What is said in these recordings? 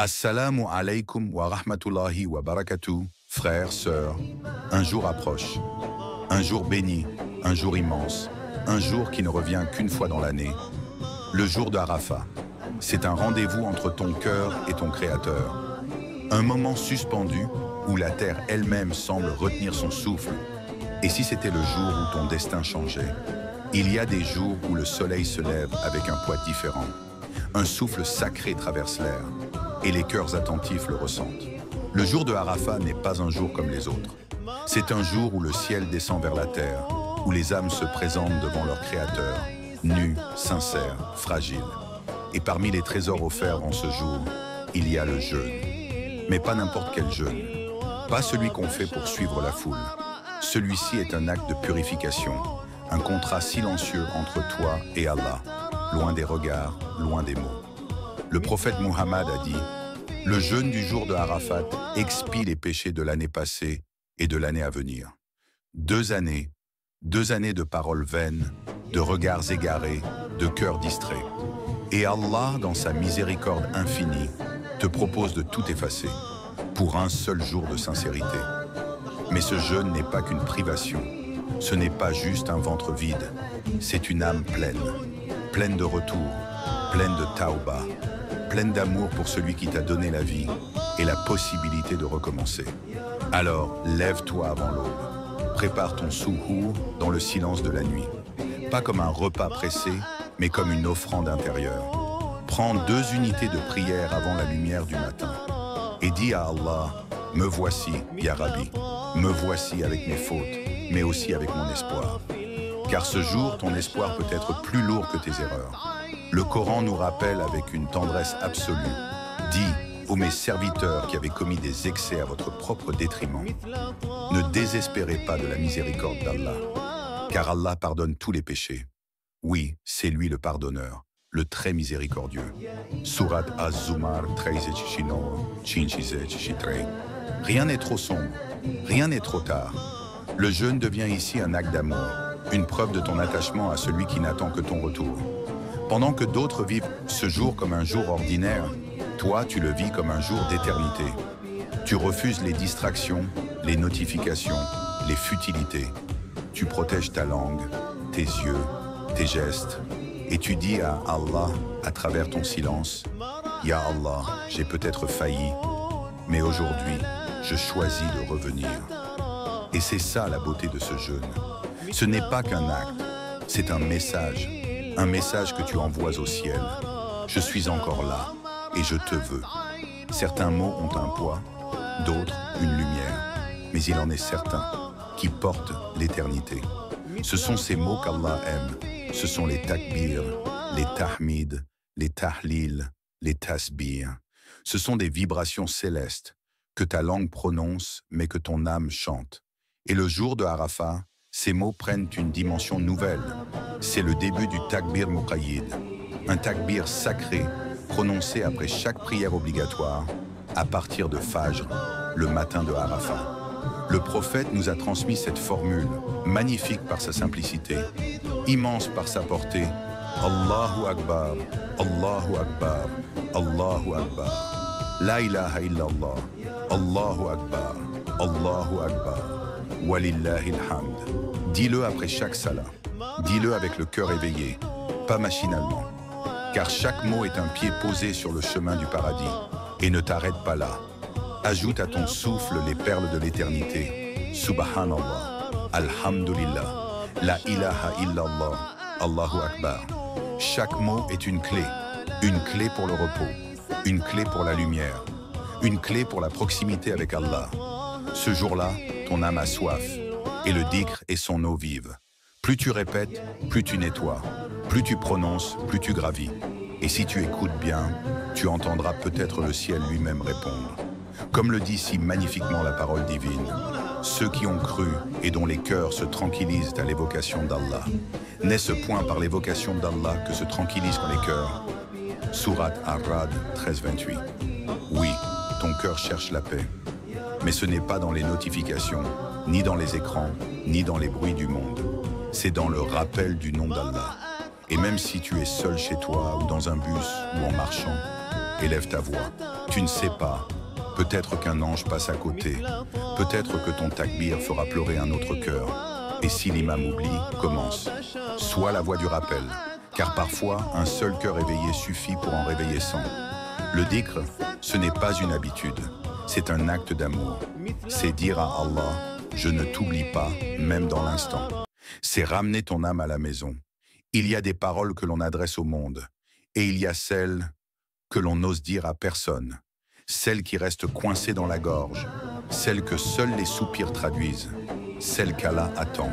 Assalamu alaikum wa rahmatullahi wa barakatuh, frères, sœurs. Un jour approche. Un jour béni, un jour immense, un jour qui ne revient qu'une fois dans l'année. Le jour de Arafat. C'est un rendez-vous entre ton cœur et ton Créateur. Un moment suspendu où la terre elle-même semble retenir son souffle. Et si c'était le jour où ton destin changeait? Il y a des jours où le soleil se lève avec un poids différent. Un souffle sacré traverse l'air. Et les cœurs attentifs le ressentent. Le jour de Arafat n'est pas un jour comme les autres. C'est un jour où le ciel descend vers la terre, où les âmes se présentent devant leur Créateur, nus, sincères, fragiles. Et parmi les trésors offerts en ce jour, il y a le jeûne. Mais pas n'importe quel jeûne. Pas celui qu'on fait pour suivre la foule. Celui-ci est un acte de purification, un contrat silencieux entre toi et Allah, loin des regards, loin des mots. Le prophète Muhammad a dit « Le jeûne du jour de Arafat expie les péchés de l'année passée et de l'année à venir. 2 années de paroles vaines, de regards égarés, de cœurs distraits. Et Allah, dans sa miséricorde infinie, te propose de tout effacer pour un seul jour de sincérité. Mais ce jeûne n'est pas qu'une privation. Ce n'est pas juste un ventre vide. C'est une âme pleine, pleine de retour, pleine de tauba, pleine d'amour pour celui qui t'a donné la vie et la possibilité de recommencer. Alors, lève-toi avant l'aube. Prépare ton souhour dans le silence de la nuit. Pas comme un repas pressé, mais comme une offrande intérieure. Prends 2 unités de prière avant la lumière du matin. Et dis à Allah, « Me voici, Ya Rabbi. Me voici avec mes fautes, mais aussi avec mon espoir. » Car ce jour, ton espoir peut être plus lourd que tes erreurs. Le Coran nous rappelle avec une tendresse absolue. Dis, ô mes serviteurs qui avez commis des excès à votre propre détriment, ne désespérez pas de la miséricorde d'Allah, car Allah pardonne tous les péchés. Oui, c'est lui le pardonneur, le très miséricordieux. Surat Az-Zumar 13. Rien n'est trop sombre, rien n'est trop tard. Le jeûne devient ici un acte d'amour, une preuve de ton attachement à celui qui n'attend que ton retour. Pendant que d'autres vivent ce jour comme un jour ordinaire, toi, tu le vis comme un jour d'éternité. Tu refuses les distractions, les notifications, les futilités. Tu protèges ta langue, tes yeux, tes gestes, et tu dis à Allah, à travers ton silence, « Ya Allah, j'ai peut-être failli, mais aujourd'hui, je choisis de revenir. » Et c'est ça la beauté de ce jeûne. Ce n'est pas qu'un acte, c'est un message que tu envoies au ciel. Je suis encore là et je te veux. Certains mots ont un poids, d'autres une lumière, mais il en est certains qui portent l'éternité. Ce sont ces mots qu'Allah aime. Ce sont les takbir, les tahmid, les tahlil, les tasbih. Ce sont des vibrations célestes que ta langue prononce mais que ton âme chante. Et le jour de Arafat, ces mots prennent une dimension nouvelle. C'est le début du takbir muqayyid, un takbir sacré prononcé après chaque prière obligatoire à partir de Fajr, le matin de Arafat. Le prophète nous a transmis cette formule, magnifique par sa simplicité, immense par sa portée. Allahu Akbar, Allahu Akbar, Allahu Akbar. La ilaha illallah, Allahu Akbar, Allahu Akbar. Walillahi alhamd. Dis-le après chaque salat. Dis-le avec le cœur éveillé, pas machinalement. Car chaque mot est un pied posé sur le chemin du paradis. Et ne t'arrête pas là. Ajoute à ton souffle les perles de l'éternité. Subhanallah, Alhamdulillah, La ilaha illallah, Allahu Akbar. Chaque mot est une clé pour le repos, une clé pour la lumière, une clé pour la proximité avec Allah. Ce jour-là, ton âme a soif, et le dhikr est son eau vive. Plus tu répètes, plus tu nettoies. Plus tu prononces, plus tu gravis. Et si tu écoutes bien, tu entendras peut-être le ciel lui-même répondre. Comme le dit si magnifiquement la parole divine, ceux qui ont cru et dont les cœurs se tranquillisent à l'évocation d'Allah. N'est-ce point par l'évocation d'Allah que se tranquillisent les cœurs? Surat Ar-Ra'd 13-28. Oui, ton cœur cherche la paix. Mais ce n'est pas dans les notifications, ni dans les écrans, ni dans les bruits du monde. C'est dans le rappel du nom d'Allah. Et même si tu es seul chez toi, ou dans un bus, ou en marchant, élève ta voix. Tu ne sais pas. Peut-être qu'un ange passe à côté. Peut-être que ton takbir fera pleurer un autre cœur. Et si l'imam oublie, commence. Sois la voix du rappel. Car parfois, un seul cœur éveillé suffit pour en réveiller 100. Le dhikr, ce n'est pas une habitude. C'est un acte d'amour. C'est dire à Allah, je ne t'oublie pas, même dans l'instant. C'est ramener ton âme à la maison. Il y a des paroles que l'on adresse au monde. Et il y a celles que l'on n'ose dire à personne. Celles qui restent coincées dans la gorge. Celles que seuls les soupirs traduisent. Celles qu'Allah attend.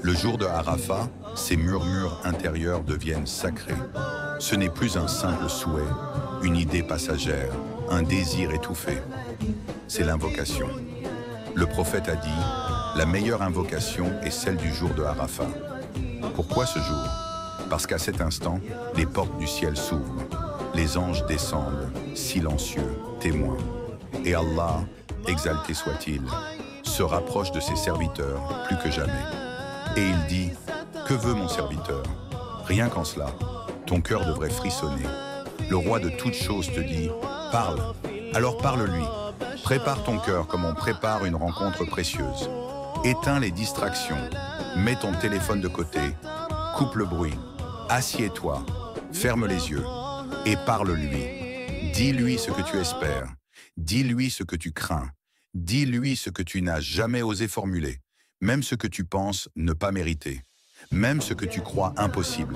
Le jour de Arafat, ces murmures intérieurs deviennent sacrés. Ce n'est plus un simple souhait, une idée passagère, un désir étouffé. C'est l'invocation. Le prophète a dit, la meilleure invocation est celle du jour de Arafat. Pourquoi ce jour? Parce qu'à cet instant, les portes du ciel s'ouvrent. Les anges descendent, silencieux, témoins. Et Allah, exalté soit-il, se rapproche de ses serviteurs plus que jamais. Et il dit, que veut mon serviteur? Rien qu'en cela, ton cœur devrait frissonner. Le roi de toutes choses te dit, parle, alors parle-lui. Prépare ton cœur comme on prépare une rencontre précieuse. Éteins les distractions, mets ton téléphone de côté, coupe le bruit, assieds-toi, ferme les yeux et parle-lui. Dis-lui ce que tu espères, dis-lui ce que tu crains, dis-lui ce que tu n'as jamais osé formuler, même ce que tu penses ne pas mériter, même ce que tu crois impossible.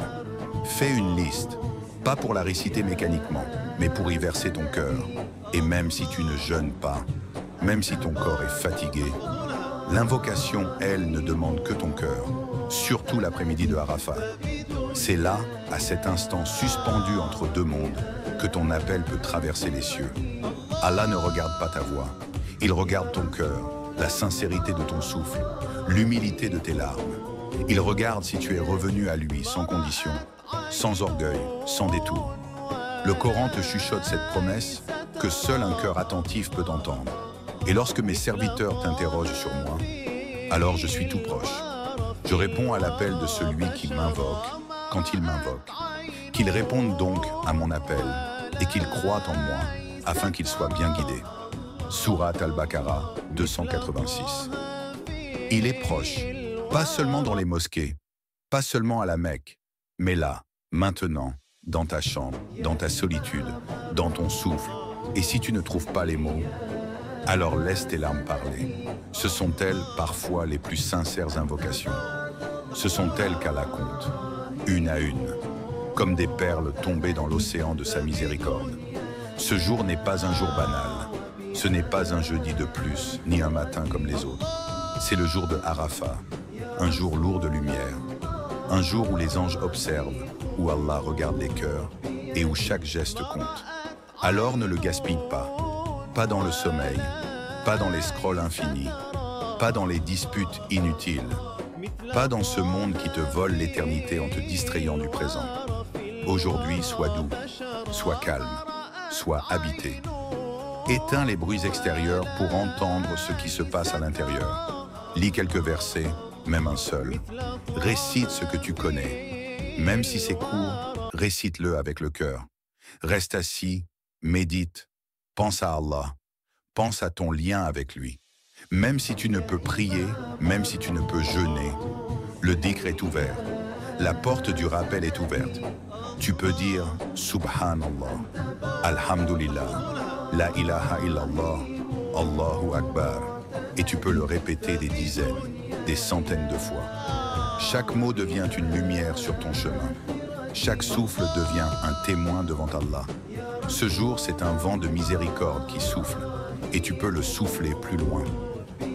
Fais une liste, pas pour la réciter mécaniquement, mais pour y verser ton cœur. Et même si tu ne jeûnes pas, même si ton corps est fatigué, l'invocation, elle, ne demande que ton cœur, surtout l'après-midi de Arafat. C'est là, à cet instant suspendu entre deux mondes, que ton appel peut traverser les cieux. Allah ne regarde pas ta voix, il regarde ton cœur, la sincérité de ton souffle, l'humilité de tes larmes. Il regarde si tu es revenu à lui sans condition, sans orgueil, sans détour. Le Coran te chuchote cette promesse que seul un cœur attentif peut entendre. Et lorsque mes serviteurs t'interrogent sur moi, alors je suis tout proche. Je réponds à l'appel de celui qui m'invoque quand il m'invoque. Qu'il réponde donc à mon appel et qu'il croie en moi afin qu'il soit bien guidé. Sourate Al-Baqarah 286. Il est proche, pas seulement dans les mosquées, pas seulement à la Mecque, mais là, maintenant, dans ta chambre, dans ta solitude, dans ton souffle. Et si tu ne trouves pas les mots, alors laisse tes larmes parler. Ce sont elles parfois les plus sincères invocations. Ce sont elles qu'Allah compte, une à une, comme des perles tombées dans l'océan de sa miséricorde. Ce jour n'est pas un jour banal. Ce n'est pas un jeudi de plus, ni un matin comme les autres. C'est le jour de Arafat, un jour lourd de lumière, un jour où les anges observent, où Allah regarde les cœurs et où chaque geste compte. Alors ne le gaspille pas dans le sommeil, pas dans les scrolls infinis, pas dans les disputes inutiles, pas dans ce monde qui te vole l'éternité en te distrayant du présent. Aujourd'hui, sois doux, sois calme, sois habité. Éteins les bruits extérieurs pour entendre ce qui se passe à l'intérieur. Lis quelques versets, même un seul. Récite ce que tu connais. Même si c'est court, récite-le avec le cœur. Reste assis, médite, pense à Allah, pense à ton lien avec lui. Même si tu ne peux prier, même si tu ne peux jeûner, le dhikr est ouvert. La porte du rappel est ouverte. Tu peux dire Subhanallah, Alhamdulillah, La ilaha illallah, Allahu Akbar. Et tu peux le répéter des dizaines, des centaines de fois. Chaque mot devient une lumière sur ton chemin. Chaque souffle devient un témoin devant Allah. Ce jour, c'est un vent de miséricorde qui souffle, et tu peux le souffler plus loin.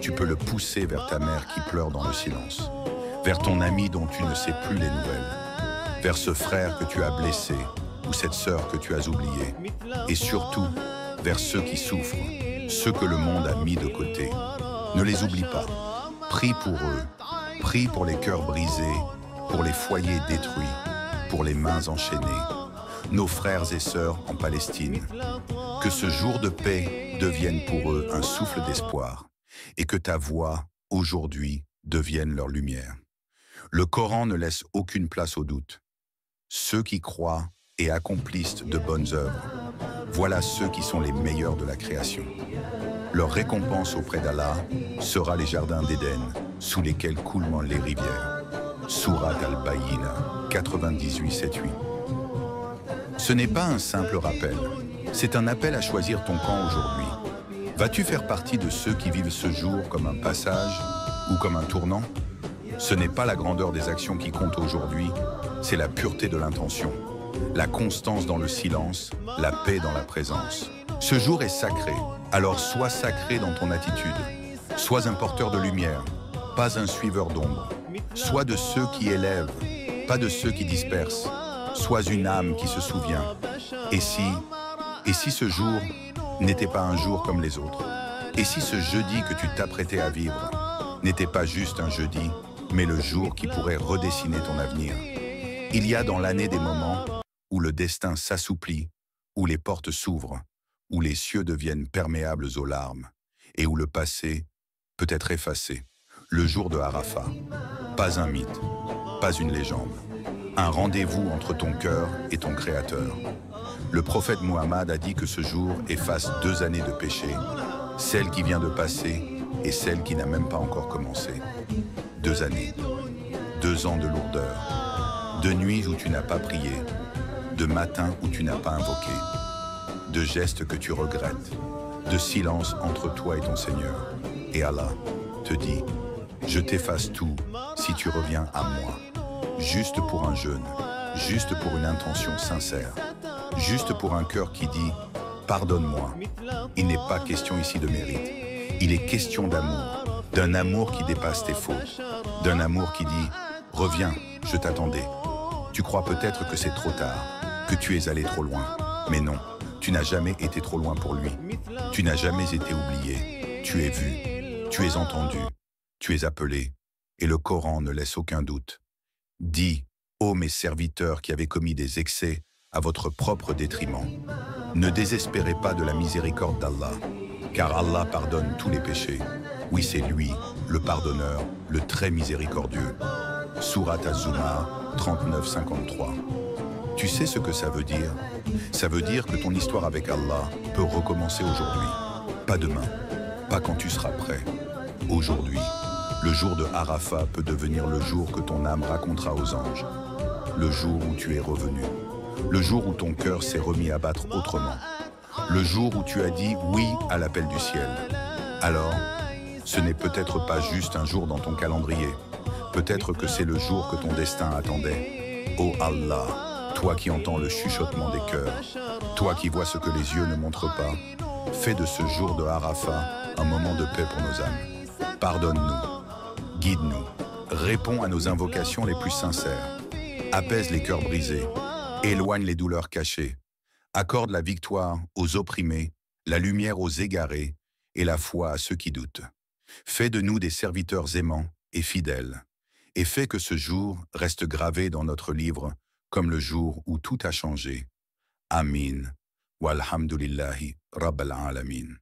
Tu peux le pousser vers ta mère qui pleure dans le silence, vers ton ami dont tu ne sais plus les nouvelles, vers ce frère que tu as blessé ou cette sœur que tu as oubliée, et surtout vers ceux qui souffrent, ceux que le monde a mis de côté. Ne les oublie pas. Prie pour eux. Prie pour les cœurs brisés, pour les foyers détruits, pour les mains enchaînées, nos frères et sœurs en Palestine. Que ce jour de paix devienne pour eux un souffle d'espoir et que ta voix, aujourd'hui, devienne leur lumière. Le Coran ne laisse aucune place au doute. Ceux qui croient et accomplissent de bonnes œuvres Voilà ceux qui sont les meilleurs de la création. Leur récompense auprès d'Allah sera les jardins d'Éden, sous lesquels coulent les rivières. Surat al-Bayyina 98-7-8. Ce n'est pas un simple rappel, c'est un appel à choisir ton camp aujourd'hui. Vas-tu faire partie de ceux qui vivent ce jour comme un passage ou comme un tournant? Ce n'est pas la grandeur des actions qui compte aujourd'hui, c'est la pureté de l'intention, la constance dans le silence, la paix dans la présence. Ce jour est sacré, alors sois sacré dans ton attitude. Sois un porteur de lumière, pas un suiveur d'ombre. Sois de ceux qui élèvent, pas de ceux qui dispersent. Sois une âme qui se souvient. Et si ce jour n'était pas un jour comme les autres? Et si ce jeudi que tu t'apprêtais à vivre n'était pas juste un jeudi, mais le jour qui pourrait redessiner ton avenir? Il y a dans l'année des moments où le destin s'assouplit, où les portes s'ouvrent, où les cieux deviennent perméables aux larmes, et où le passé peut être effacé. Le jour de Arafat, pas un mythe, pas une légende. Un rendez-vous entre ton cœur et ton Créateur. Le prophète Muhammad a dit que ce jour efface 2 années de péché, celle qui vient de passer et celle qui n'a même pas encore commencé. 2 années, 2 ans de lourdeur, de nuits où tu n'as pas prié, de matins où tu n'as pas invoqué, de gestes que tu regrettes, de silence entre toi et ton Seigneur. Et Allah te dit, je t'efface tout si tu reviens à moi. Juste pour un jeûne, juste pour une intention sincère, juste pour un cœur qui dit « Pardonne-moi ». Il n'est pas question ici de mérite, il est question d'amour, d'un amour qui dépasse tes fautes, d'un amour qui dit « Reviens, je t'attendais ». Tu crois peut-être que c'est trop tard, que tu es allé trop loin, mais non, tu n'as jamais été trop loin pour lui. Tu n'as jamais été oublié, tu es vu, tu es entendu, tu es appelé, et le Coran ne laisse aucun doute. Dis, ô mes serviteurs qui avez commis des excès à votre propre détriment, ne désespérez pas de la miséricorde d'Allah, car Allah pardonne tous les péchés. Oui, c'est lui, le pardonneur, le très miséricordieux. Surat Az-Zumar 39-53. Tu sais ce que ça veut dire? Ça veut dire que ton histoire avec Allah peut recommencer aujourd'hui, pas demain, pas quand tu seras prêt. Aujourd'hui, le jour de Arafat peut devenir le jour que ton âme racontera aux anges, le jour où tu es revenu, le jour où ton cœur s'est remis à battre autrement, le jour où tu as dit oui à l'appel du ciel. Alors, ce n'est peut-être pas juste un jour dans ton calendrier, peut-être que c'est le jour que ton destin attendait. Ô Allah, toi qui entends le chuchotement des cœurs, toi qui vois ce que les yeux ne montrent pas, fais de ce jour de Arafat un moment de paix pour nos âmes. Pardonne-nous, guide-nous, réponds à nos invocations les plus sincères, apaise les cœurs brisés, éloigne les douleurs cachées, accorde la victoire aux opprimés, la lumière aux égarés et la foi à ceux qui doutent. Fais de nous des serviteurs aimants et fidèles, et fais que ce jour reste gravé dans notre livre comme le jour où tout a changé. Amin. Walhamdulillahi Rabbil Alamin.